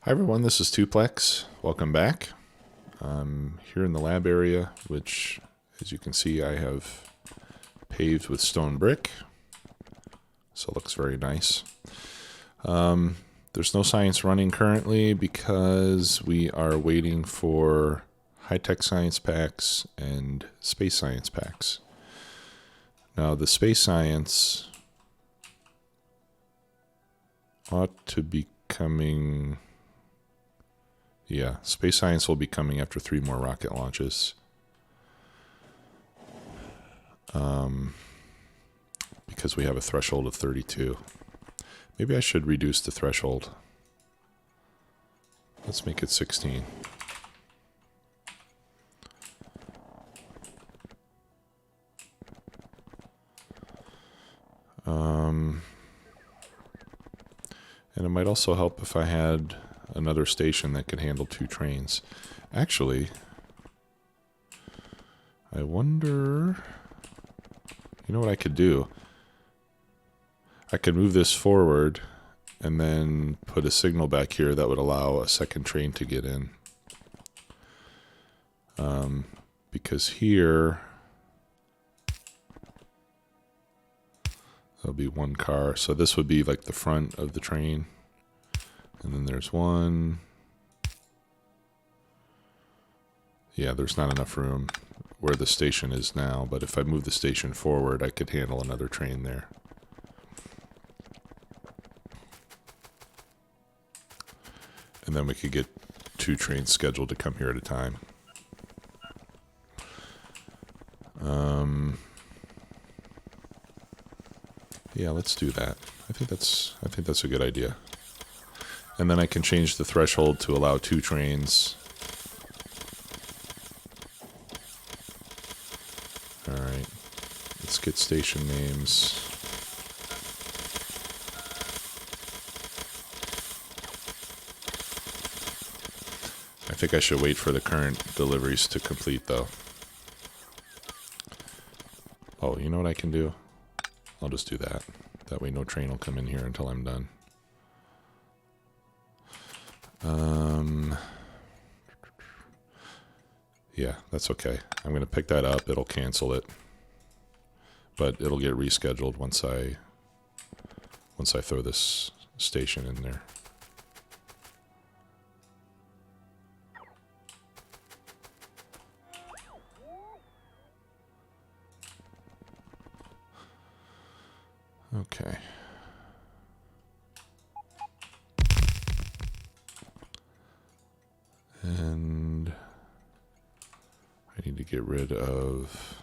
Hi everyone, this is Tuplex. Welcome back. I'm here in the lab area, which, as you can see, I have paved with stone brick, so it looks very nice. There's no science running currently because we are waiting for high-tech science packs and space science packs. Now, the space science ought to be coming... Yeah, space science will be coming after 3 more rocket launches. Because we have a threshold of 32. Maybe I should reduce the threshold. Let's make it 16. And it might also help if I had another station that could handle 2 trains. Actually, I wonder... You know what I could do? I could move this forward and then put a signal back here that would allow a second train to get in. Because here... There'll be 1 car. So this would be like the front of the train. And then there's 1. Yeah, there's not enough room where the station is now, but if I move the station forward, I could handle another train there. And then we could get 2 trains scheduled to come here at a time. Yeah, let's do that. I think that's a good idea. And then I can change the threshold to allow 2 trains. Alright, let's get station names. I think I should wait for the current deliveries to complete though. Oh, you know what I can do? I'll just do that. That way no train will come in here until I'm done. Yeah, that's okay. I'm going to pick that up. It'll cancel it. But it'll get rescheduled once I throw this station in there. Okay. And I need to get rid of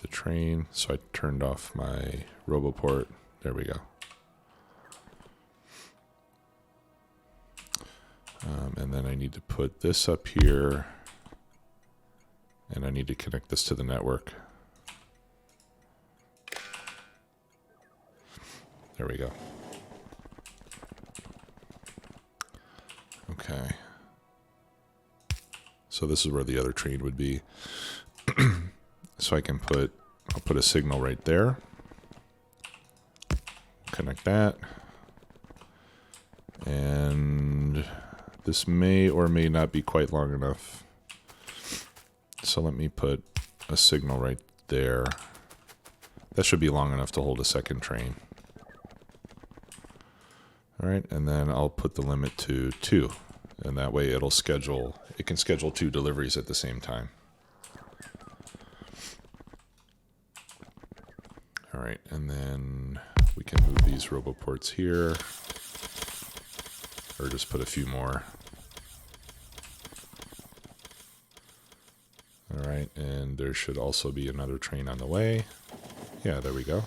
the train, so I turned off my RoboPort. There we go. And then I need to put this up here, and I need to connect this to the network. There we go. Okay. So this is where the other train would be. So I'll put a signal right there. Connect that. And this may or may not be quite long enough. So let me put a signal right there. That should be long enough to hold a second train. All right, and then I'll put the limit to 2. And that way it can schedule 2 deliveries at the same time. All right, and then we can move these RoboPorts here, or just put a few more. All right, and there should also be another train on the way. Yeah, there we go.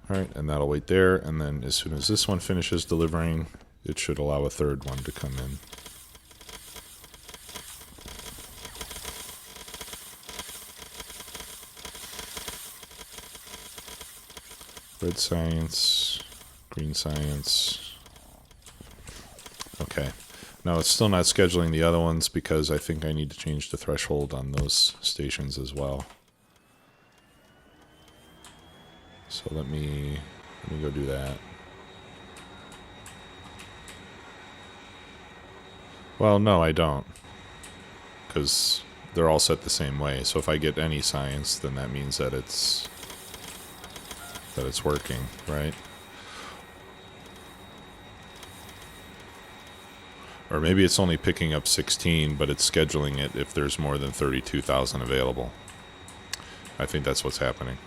All right, and that'll wait there, and then as soon as this one finishes delivering, it should allow a third one to come in. Red science, green science. Okay. No, it's still not scheduling the other ones because I think I need to change the threshold on those stations as well. So let me go do that. Well, no, I don't, because they're all set the same way. So if I get any science, then that means that it's working, right? Or maybe it's only picking up 16, but it's scheduling it if there's more than 32,000 available. I think that's what's happening.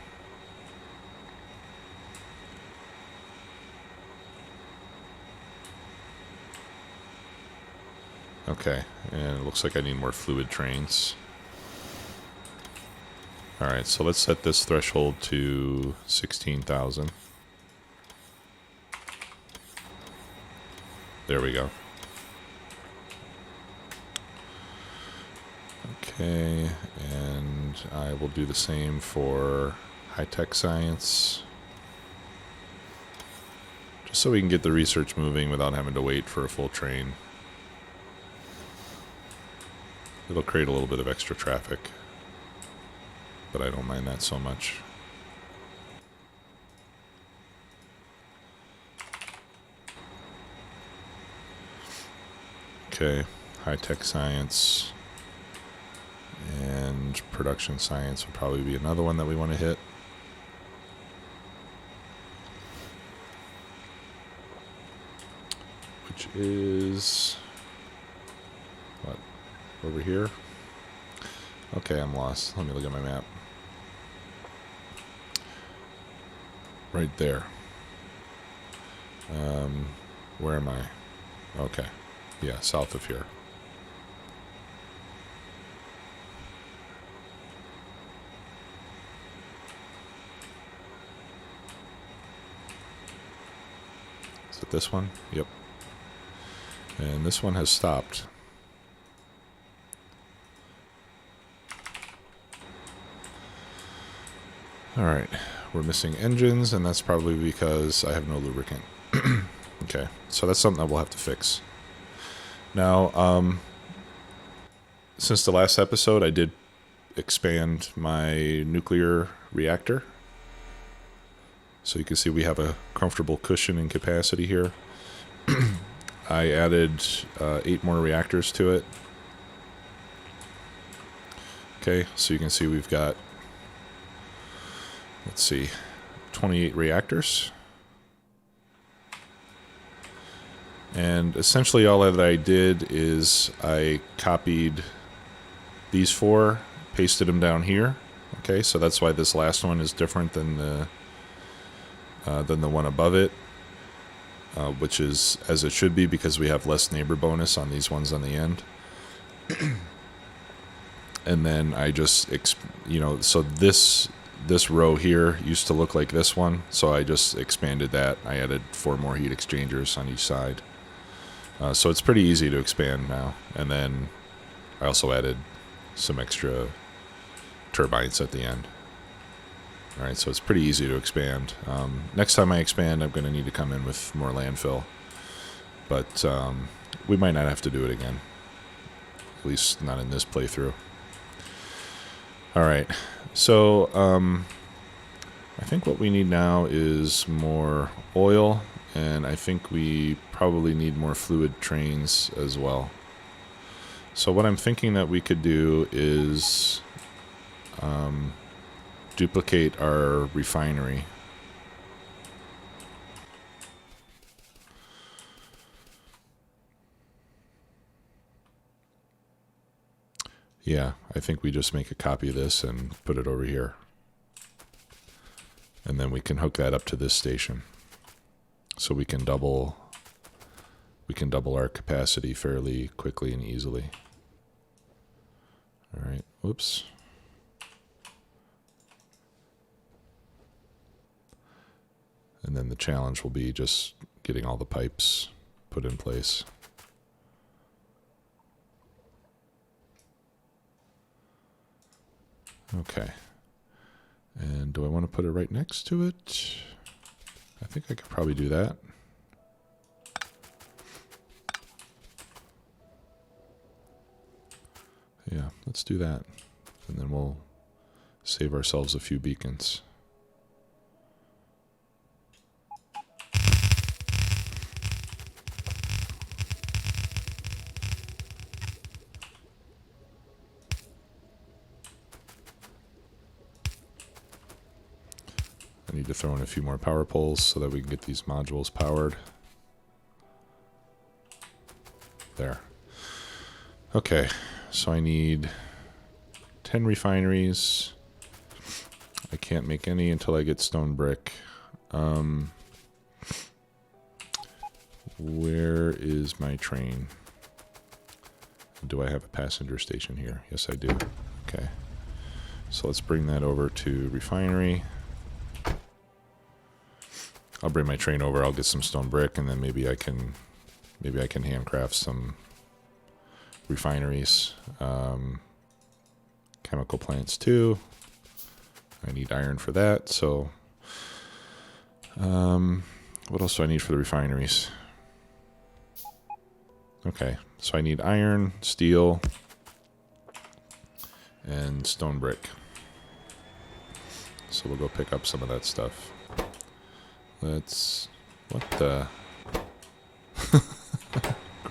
Okay, and it looks like I need more fluid trains. Alright, so let's set this threshold to 16,000. There we go. Okay, and I will do the same for high-tech science. Just so we can get the research moving without having to wait for a full train. It'll create a little bit of extra traffic, but I don't mind that so much. Okay, high-tech science and production science will probably be another one that we want to hit. Which is... what? Over here? Okay, I'm lost. Let me look at my map. Right there. Where am I? Okay. Yeah, south of here. Is it this one? Yep. And this one has stopped. Alright, we're missing engines, and that's probably because I have no lubricant. Okay, so that's something that we'll have to fix. Now, since the last episode, I did expand my nuclear reactor. So you can see we have a comfortable cushion and capacity here. I added 8 more reactors to it. Okay, so you can see we've got, let's see, 28 reactors. And essentially all that I did is I copied these 4, pasted them down here. Okay, so that's why this last one is different than the one above it, which is as it should be because we have less neighbor bonus on these ones on the end. And then I just, so this row here used to look like this one, so I just expanded that. I added 4 more heat exchangers on each side. So it's pretty easy to expand now. And then I also added some extra turbines at the end. Alright, so it's pretty easy to expand. Next time I expand, I'm going to need to come in with more landfill. But we might not have to do it again. At least not in this playthrough. Alright, so I think what we need now is more oil, and I think we probably need more fluid trains as well. So what I'm thinking that we could do is duplicate our refinery. Yeah, I think we just make a copy of this and put it over here. And then we can hook that up to this station. So we can double our capacity fairly quickly and easily. All right, whoops. And then the challenge will be just getting all the pipes put in place. Okay. And do I want to put it right next to it? I think I could probably do that. Yeah, let's do that. And then we'll save ourselves a few beacons. I need to throw in a few more power poles so that we can get these modules powered. There. Okay, so I need 10 refineries. I can't make any until I get stone brick. Where is my train? Do I have a passenger station here? Yes, I do. Okay. So let's bring that over to refinery. I'll bring my train over, I'll get some stone brick, and then maybe I can handcraft some refineries. Chemical plants too. I need iron for that, so what else do I need for the refineries? Okay, so I need iron, steel, and stone brick. So we'll go pick up some of that stuff. What the?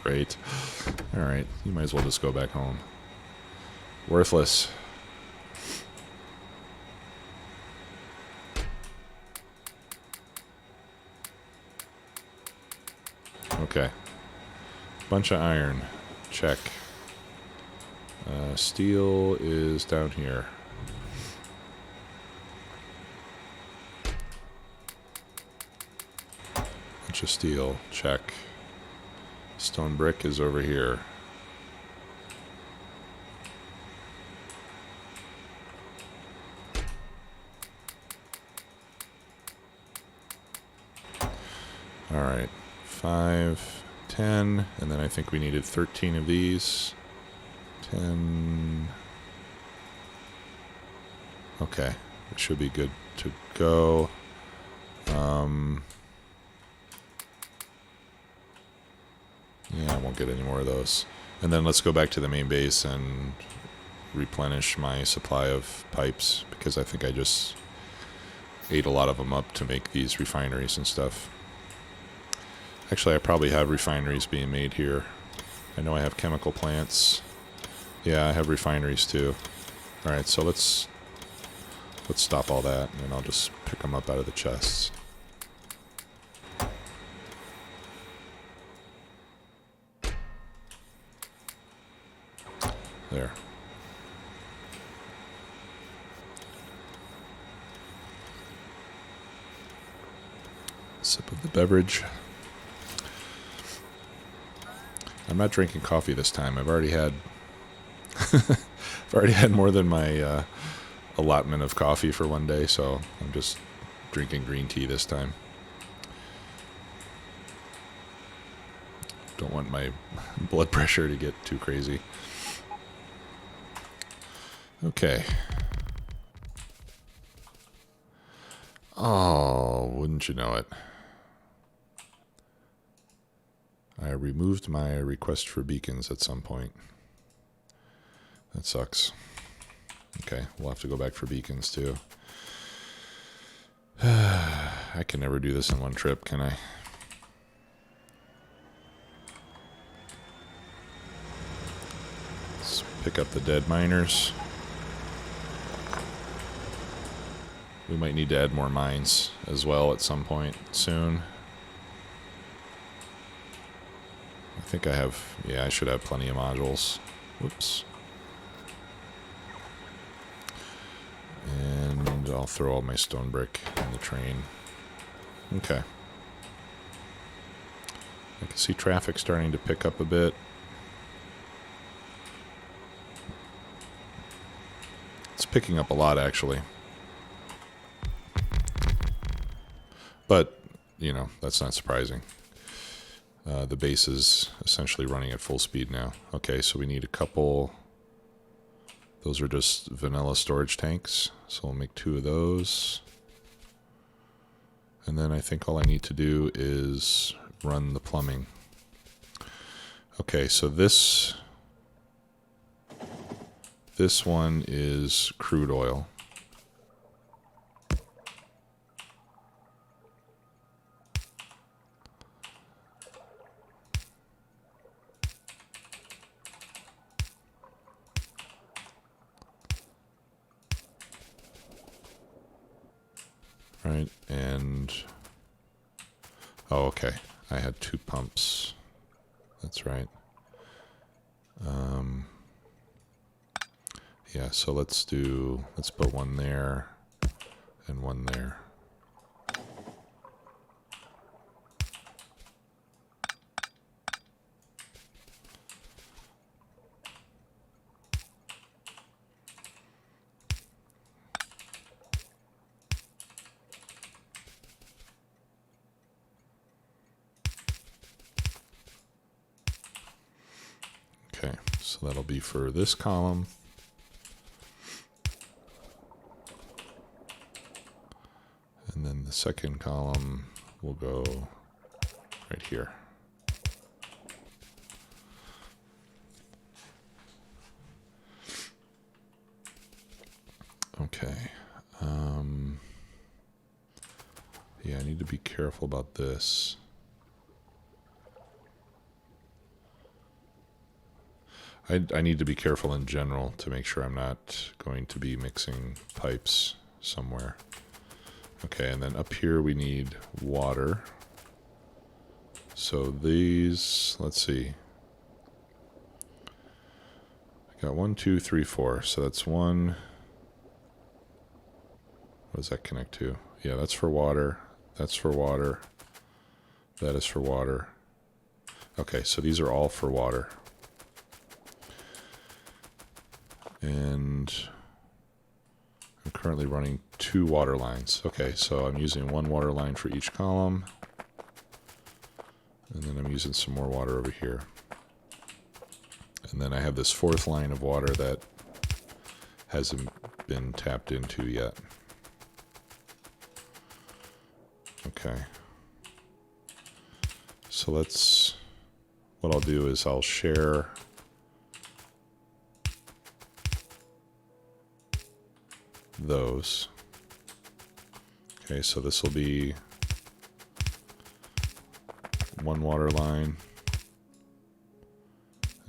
Great. Alright, you might as well just go back home. Worthless. Okay. Bunch of iron. Check. Steel is down here. Bunch of steel. Check. Stone brick is over here. Alright. 5, 10, and then I think we needed 13 of these. 10. Okay. It should be good to go. Yeah, I won't get any more of those. And then let's go back to the main base and replenish my supply of pipes, because I think I just ate a lot of them up to make these refineries and stuff. Actually, I probably have refineries being made here. I know I have chemical plants. Yeah, I have refineries too. Alright, so let's stop all that, and I'll just pick them up out of the chests. There. Sip of the beverage. I'm not drinking coffee this time. I've already had more than my allotment of coffee for one day, so I'm just drinking green tea this time. Don't want my blood pressure to get too crazy. Okay. Oh, wouldn't you know it? I removed my request for beacons at some point. That sucks. Okay, we'll have to go back for beacons too. I can never do this in one trip, can I? Let's pick up the dead miners. We might need to add more mines as well at some point soon. I think I have, yeah, I should have plenty of modules. Whoops. And I'll throw all my stone brick in the train. Okay. I can see traffic starting to pick up a bit. It's picking up a lot, actually. But, you know, that's not surprising. The base is essentially running at full speed now. Okay, so we need a couple. Those are just vanilla storage tanks. So we'll make 2 of those. And then I think all I need to do is run the plumbing. Okay, so this this one is crude oil. Right, and oh, okay. I had 2 pumps. That's right. Yeah, so let's put one there and one there. Okay, so that'll be for this column. And then the second column will go right here. Okay. Yeah, I need to be careful about this. I need to be careful in general to make sure I'm not going to be mixing pipes somewhere. Okay, and then up here we need water. So these, let's see. I got 1, 2, 3, 4. So that's one. What does that connect to? Yeah, that's for water. That's for water. That is for water. Okay, so these are all for water. And I'm currently running 2 water lines. Okay, so I'm using 1 water line for each column. And then I'm using some more water over here. And then I have this 4th line of water that hasn't been tapped into yet. Okay. So what I'll do is I'll share those. Okay, so this will be 1 water line,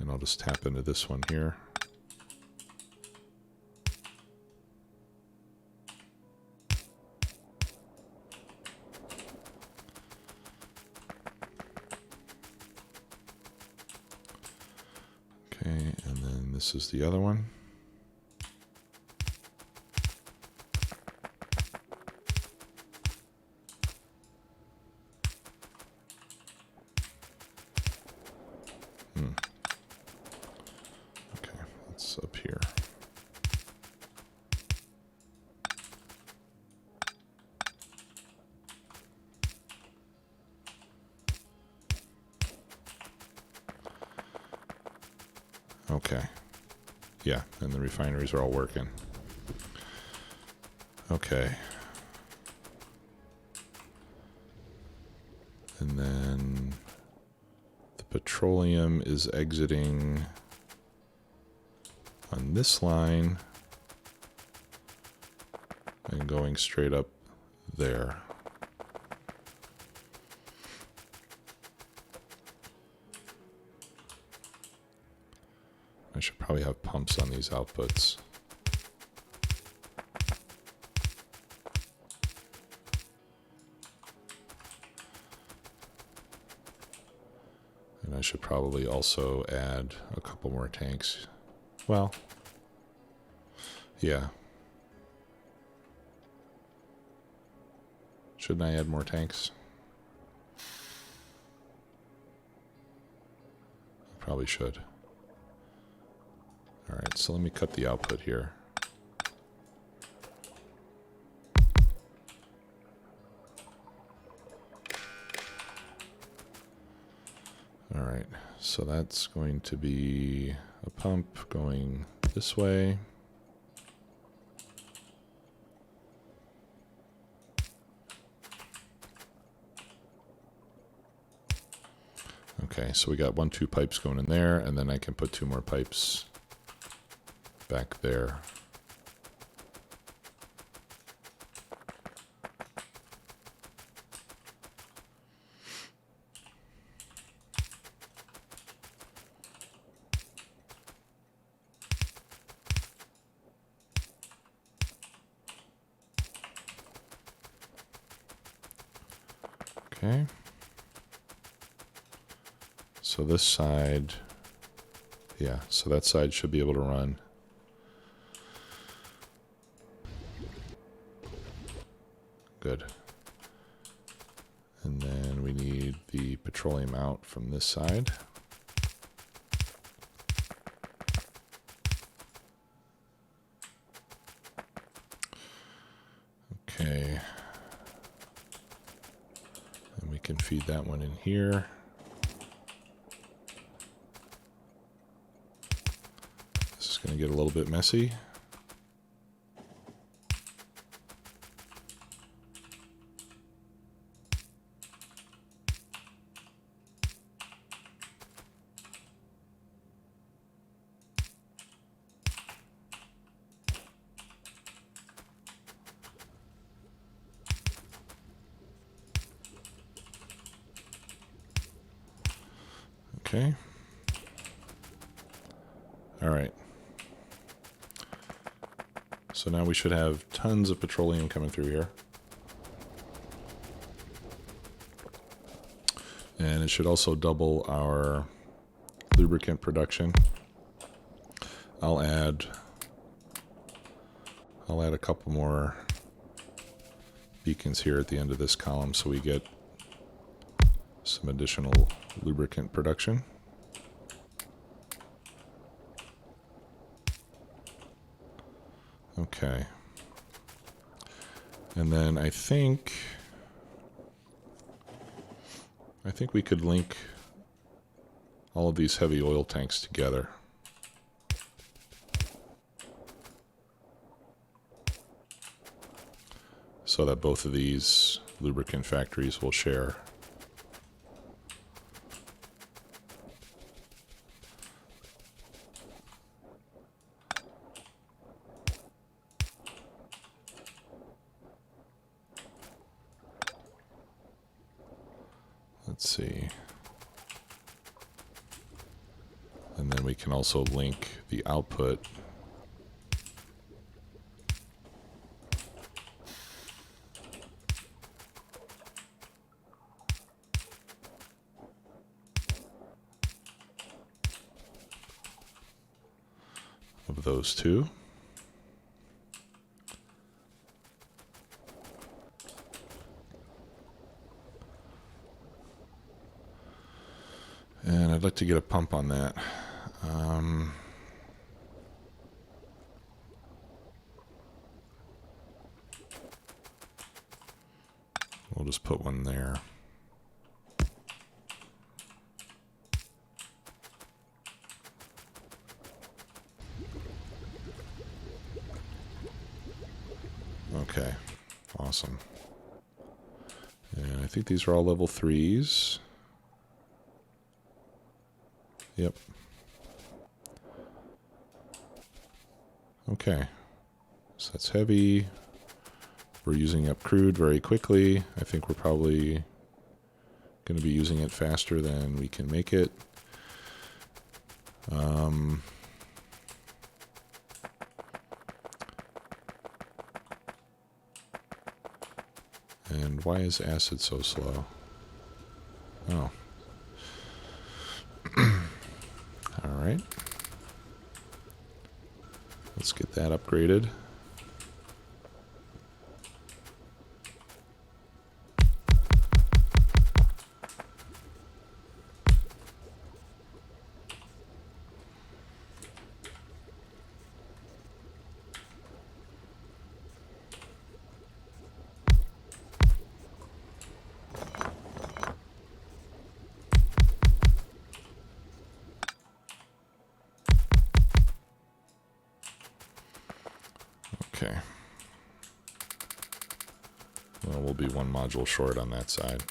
and I'll just tap into this one here. Okay, and then this is the other one. Okay, that's up here. Okay. Yeah, and the refineries are all working. Okay. And then the petroleum is exiting on this line and going straight up there. I should probably have pumps on these outputs. And I should probably also add a couple more tanks. Well, yeah. Shouldn't I add more tanks? I probably should. All right, so let me cut the output here. All right, so that's going to be a pump going this way. Okay, so we got 1, 2 pipes going in there, and then I can put 2 more pipes back there. Okay. So this side, yeah, so that side should be able to run. Good. And then we need the petroleum out from this side. Okay. And we can feed that one in here. This is going to get a little bit messy. Okay. All right. So now we should have tons of petroleum coming through here. And it should also double our lubricant production. I'll add a couple more beacons here at the end of this column so we get some additional lubricant production. Okay. And then I think we could link all of these heavy oil tanks together. So that both of these lubricant factories will share. Let's see. And then we can also link the output of those two. And I'd like to get a pump on that. We'll just put one there. Okay, awesome. And I think these are all level 3s. Yep. Okay, so that's heavy. We're using up crude very quickly. I think we're probably going to be using it faster than we can make it. And why is acid so slow? Oh. All right. Let's get that upgraded. Okay. Well, we'll be one module short on that side.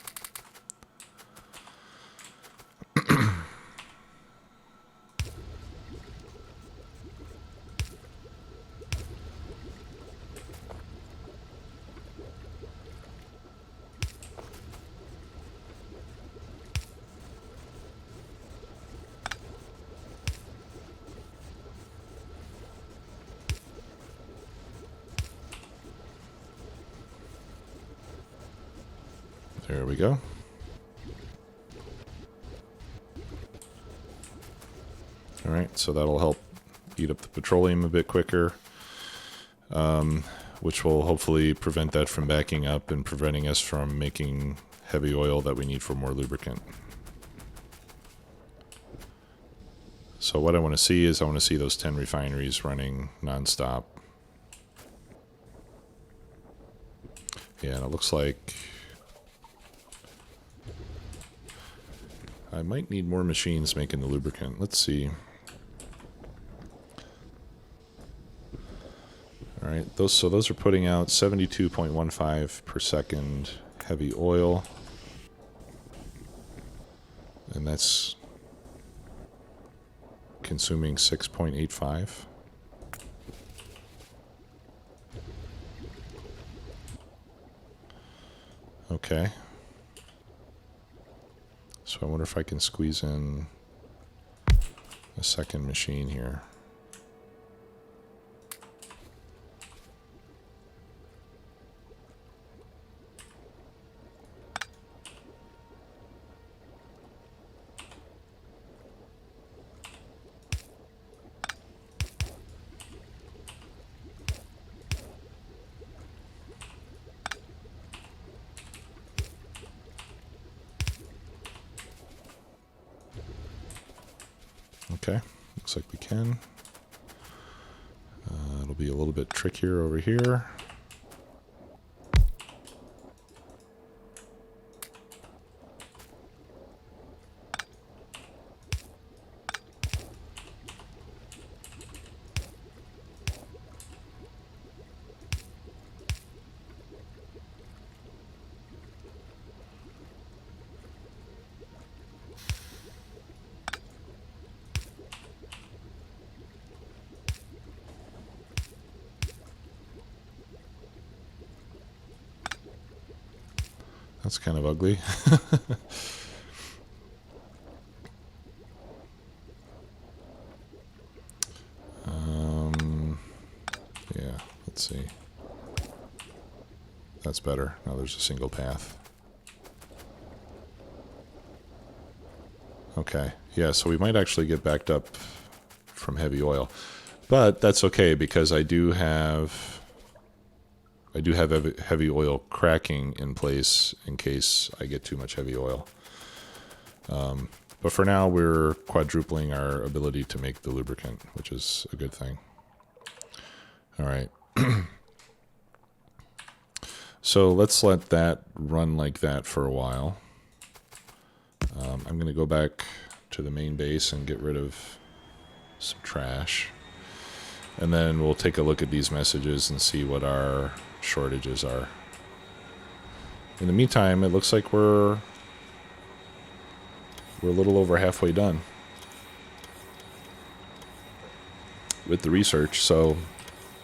There we go. Alright, so that'll help eat up the petroleum a bit quicker, which will hopefully prevent that from backing up and preventing us from making heavy oil that we need for more lubricant. So what I want to see is I want to see those 10 refineries running nonstop. Yeah, and it looks like I might need more machines making the lubricant. Let's see. All right, so those are putting out 72.15 per second heavy oil. And that's consuming 6.85. Okay. So I wonder if I can squeeze in a second machine here. Okay, looks like we can. It'll be a little bit trickier over here. That's kind of ugly. Yeah, let's see. That's better. Now there's a single path. Okay, yeah, so we might actually get backed up from heavy oil. But that's okay because I do have heavy oil cracking in place in case I get too much heavy oil. But for now, we're quadrupling our ability to make the lubricant, which is a good thing. All right. So let's let that run like that for a while. I'm going to go back to the main base and get rid of some trash. And then we'll take a look at these messages and see what our shortages are. In the meantime, it looks like we're a little over halfway done with the research. So,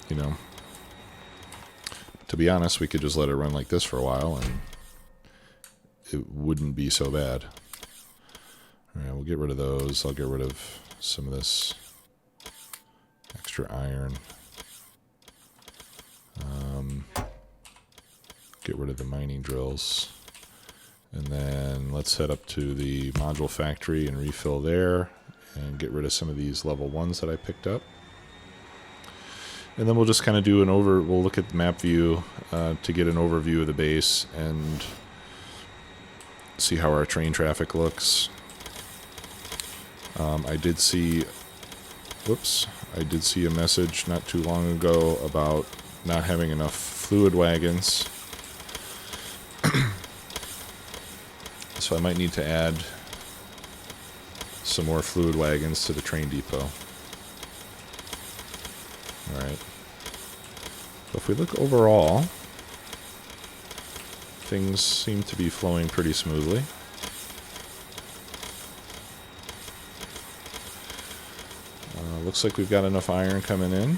you know, to be honest, we could just let it run like this for a while and it wouldn't be so bad. All right, we'll get rid of those. I'll get rid of some of this extra iron. Get rid of the mining drills. And then let's head up to the module factory and refill there and get rid of some of these level 1s that I picked up. And then we'll just kind of do we'll look at the map view to get an overview of the base and see how our train traffic looks. I did see a message not too long ago about not having enough fluid wagons. So I might need to add some more fluid wagons to the train depot. Alright. So if we look overall, things seem to be flowing pretty smoothly. Looks like we've got enough iron coming in.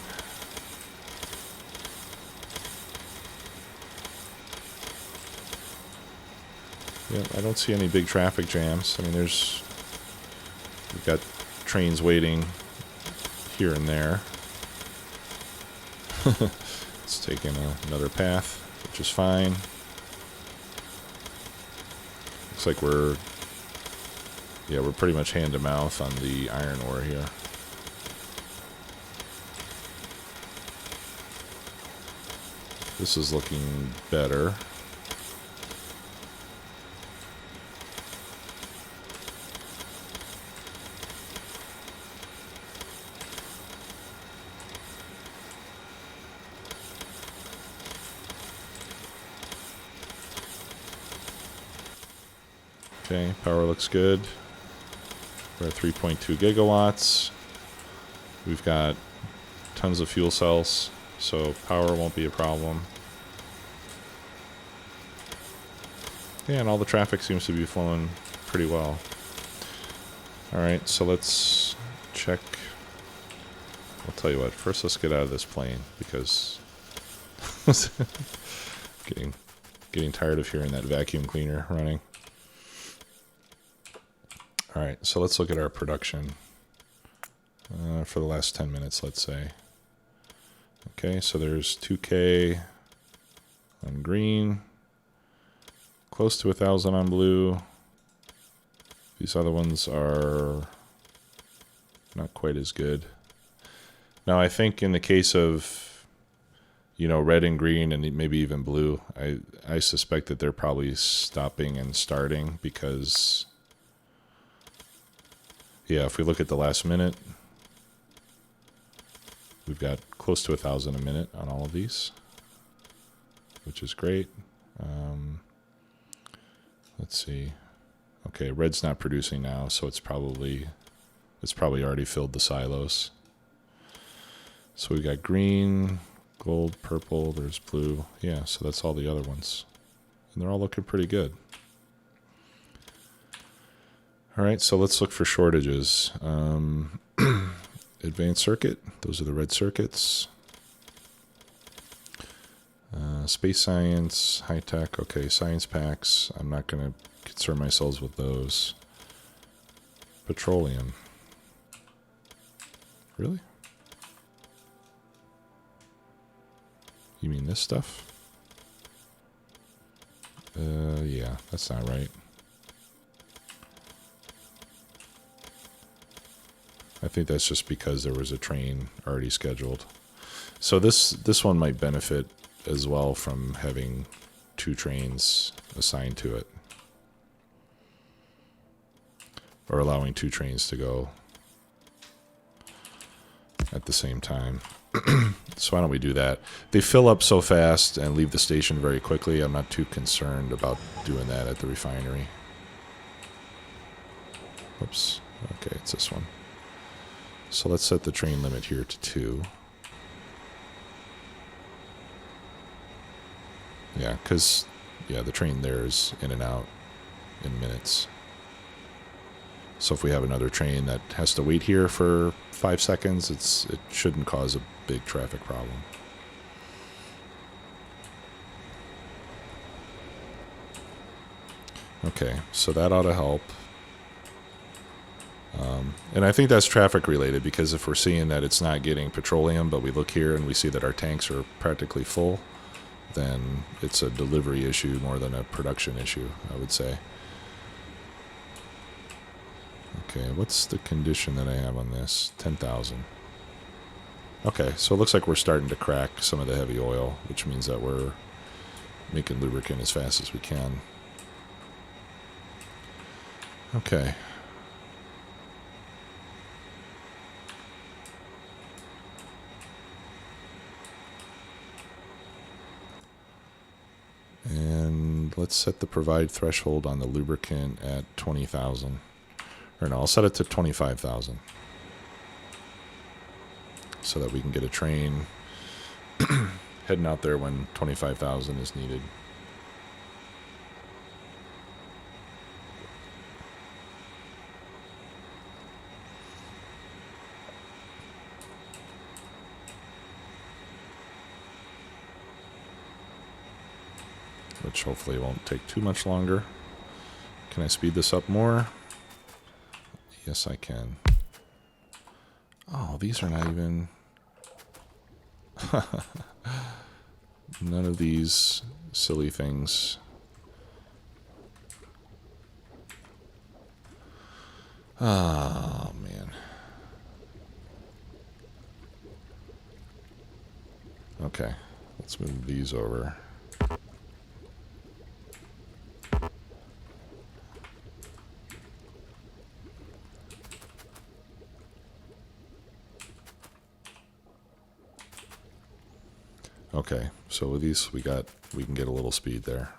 Yeah, I don't see any big traffic jams. I mean, we've got trains waiting here and there. It's taking another path, which is fine. Looks like we're pretty much hand to mouth on the iron ore here. This is looking better. Okay, power looks good. We're at 3.2 gigawatts. We've got tons of fuel cells, so power won't be a problem. Yeah, and all the traffic seems to be flowing pretty well. Alright, so let's check. I'll tell you what, first let's get out of this plane, because getting tired of hearing that vacuum cleaner running. Alright, so let's look at our production for the last 10 minutes, let's say. Okay, so there's 2K on green, close to 1,000 on blue. These other ones are not quite as good. Now, I think in the case of, you know, red and green and maybe even blue, I suspect that they're probably stopping and starting because... yeah, if we look at the last minute, we've got close to 1,000 a minute on all of these, which is great. Let's see. Okay, red's not producing now, so it's probably already filled the silos. So we've got green, gold, purple, there's blue. Yeah, so that's all the other ones. And they're all looking pretty good. All right, so let's look for shortages. Advanced circuit, those are the red circuits. Space science, high tech, okay, science packs. I'm not going to concern myself with those. Petroleum. Really? You mean this stuff? Yeah, that's not right. I think that's just because there was a train already scheduled. So this one might benefit as well from having 2 trains assigned to it. Or allowing 2 trains to go at the same time. So why don't we do that? They fill up so fast and leave the station very quickly. I'm not too concerned about doing that at the refinery. Whoops. Okay, it's this one. So let's set the train limit here to 2. Yeah, because the train there is in and out in minutes. So if we have another train that has to wait here for 5 seconds, it shouldn't cause a big traffic problem. Okay, so that ought to help. And I think that's traffic related, because if we're seeing that it's not getting petroleum, but we look here and we see that our tanks are practically full, then it's a delivery issue more than a production issue, I would say. Okay, what's the condition that I have on this? 10,000. Okay, so it looks like we're starting to crack some of the heavy oil, which means that we're making lubricant as fast as we can. Okay. And let's set the provide threshold on the lubricant at 20,000. Or no, I'll set it to 25,000. So that we can get a train heading out there when 25,000 is needed. Which hopefully won't take too much longer. Can I speed this up more? Yes, I can. Oh, these are not even... None of these silly things Oh, man. Okay, let's move these over. Okay, so with these we can get a little speed there.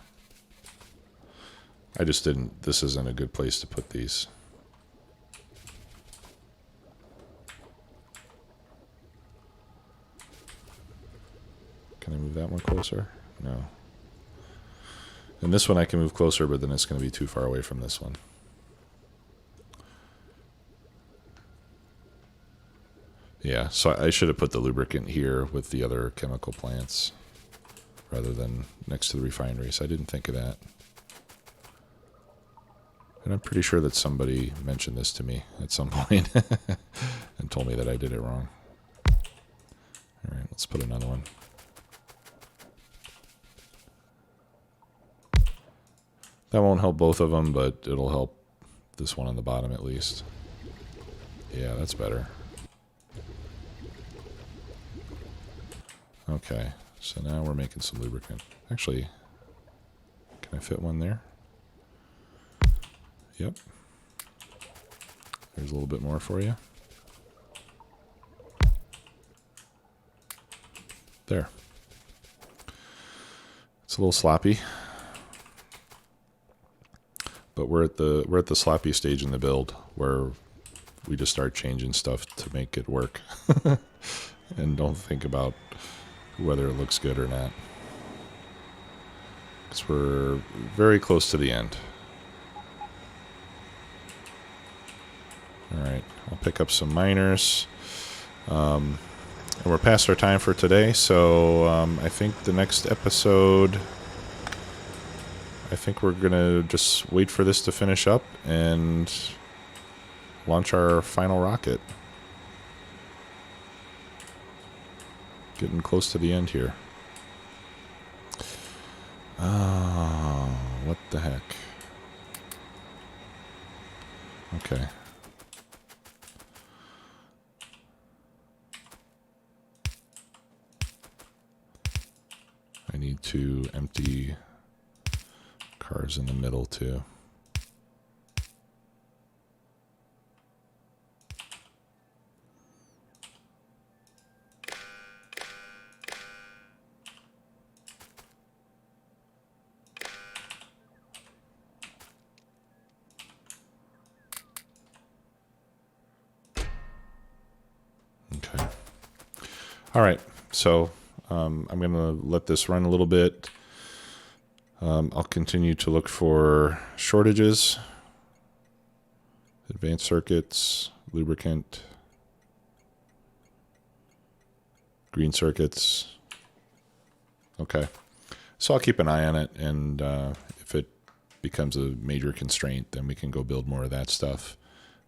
I just didn't, this isn't a good place to put these. Can I move that one closer? No. And this one I can move closer, but then it's going to be too far away from this one. Yeah, so I should have put the lubricant here with the other chemical plants rather than next to the refineries. I didn't think of that. And I'm pretty sure that somebody mentioned this to me at some point and told me that I did it wrong. All right, let's put another one. That won't help both of them, but it'll help this one on the bottom at least. Yeah, that's better. Okay, so now we're making some lubricant. Actually, can I fit one there? Yep. There's a little bit more for you. There. It's a little sloppy, but we're at the sloppy stage in the build where we just start changing stuff to make it work, and don't think about whether it looks good or not. Because we're very close to the end. Alright, I'll pick up some miners. And we're past our time for today, so I think the next episode, I think we're going to just wait for this to finish up and launch our final rocket. Getting close to the end here. Oh, what the heck. Okay. I need to empty cars in the middle too. Okay. All right. So I'm going to let this run a little bit. I'll continue to look for shortages, advanced circuits, lubricant, green circuits. Okay. So I'll keep an eye on it, and if it becomes a major constraint, then we can go build more of that stuff.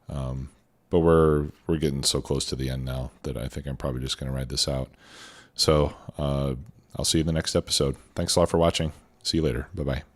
But we're getting so close to the end now that I think I'm probably just going to ride this out. So I'll see you in the next episode. Thanks a lot for watching. See you later. Bye-bye.